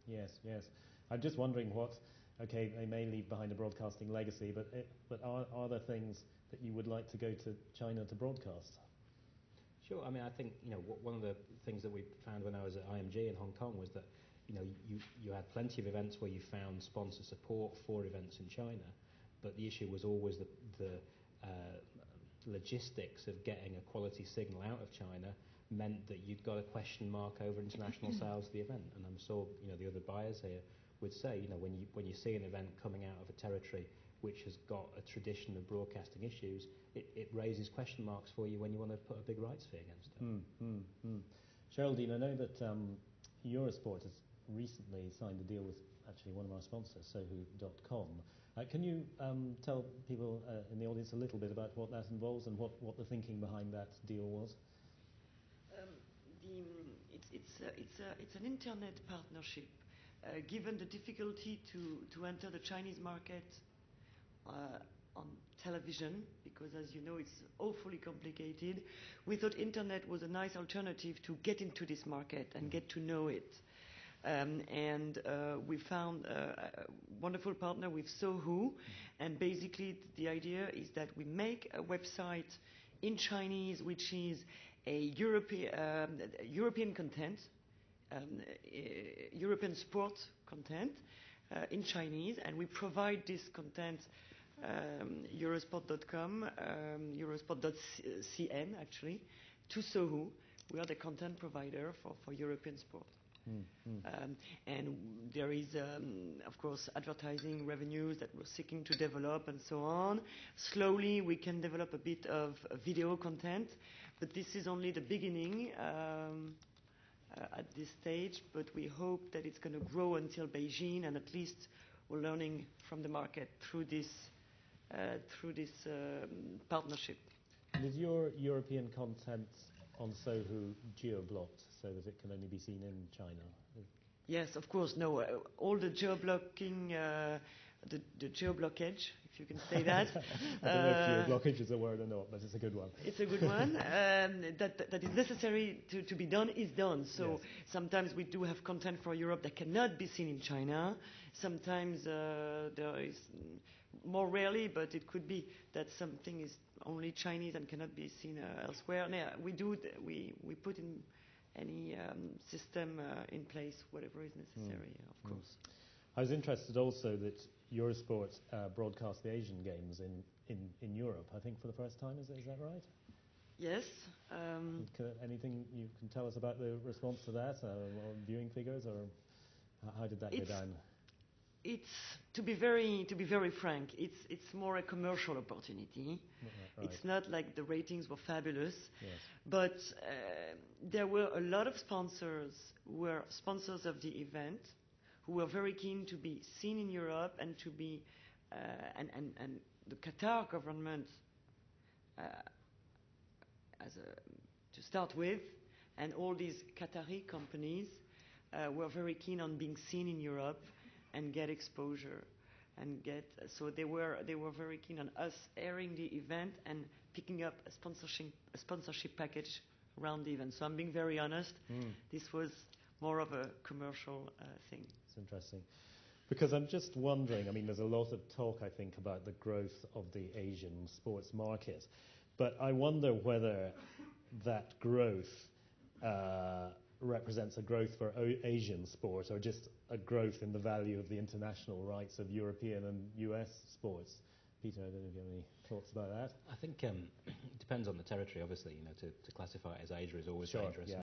Yes, yes. I'm just wondering what. Okay, they may leave behind a broadcasting legacy, but are there things that you would like to go to China to broadcast? Sure. I mean, I think one of the things that we found when I was at IMG in Hong Kong was that you had plenty of events where you found sponsor support for events in China, but the issue was always the logistics of getting a quality signal out of China meant that you'd got a question mark over international sales of the event. And I'm sure the other buyers here would say, when you see an event coming out of a territory which has got a tradition of broadcasting issues, it raises question marks for you when you want to put a big rights fee against it. Géraldine, I know that Eurosport has recently signed a deal with actually one of our sponsors, Sohu.com. Can you tell people in the audience a little bit about what that involves and what the thinking behind that deal was? It's an internet partnership. Given the difficulty to enter the Chinese market on television, because as you know it's awfully complicated, we thought internet was a nice alternative to get into this market and get to know it. And we found a wonderful partner with Sohu, and basically the idea is that we make a website in Chinese which is a European content, European sport content in Chinese, and we provide this content Eurosport.com, Eurosport.cn actually, to Sohu. We are the content provider for European sport. And there is, of course, advertising revenues that we're seeking to develop and so on. Slowly we can develop a bit of video content, but this is only the beginning at this stage, but we hope that it's going to grow until Beijing, and at least we're learning from the market through this partnership. And is your European content on Sohu geo-blocked so that it can only be seen in China? Yes, of course. No, all the geo-blocking, the geo-blockage, if you can say that. I don't know if geo-blockage is a word or not, but it's a good one. It's a good one. That is necessary to be done is done. So yes. Sometimes we do have content for Europe that cannot be seen in China. Sometimes there is, more rarely, but it could be that something is only Chinese and cannot be seen elsewhere. Now, we put in any system in place, whatever is necessary, of course. I was interested also that Eurosport broadcast the Asian Games in Europe, I think for the first time. Is that right? Yes. Anything you can tell us about the response to that, or viewing figures, or how did that go down? It's to be very frank. It's more a commercial opportunity. Right. It's not like the ratings were fabulous, yes. But there were a lot of sponsors who were sponsors of the event, who were very keen to be seen in Europe and to be and the Qatar government to start with, and all these Qatari companies were very keen on being seen in Europe and get exposure so they were very keen on us airing the event and picking up a sponsorship package around the event. So I'm being very honest. This was more of a commercial thing. It's interesting, because I'm just wondering, I mean, there's a lot of talk, I think, about the growth of the Asian sports market, but I wonder whether that growth represents a growth for Asian sport, or just a growth in the value of the international rights of European and US sports. Peter, I don't know if you have any thoughts about that. I think it depends on the territory, obviously. To classify it as Asia is always dangerous. Yeah.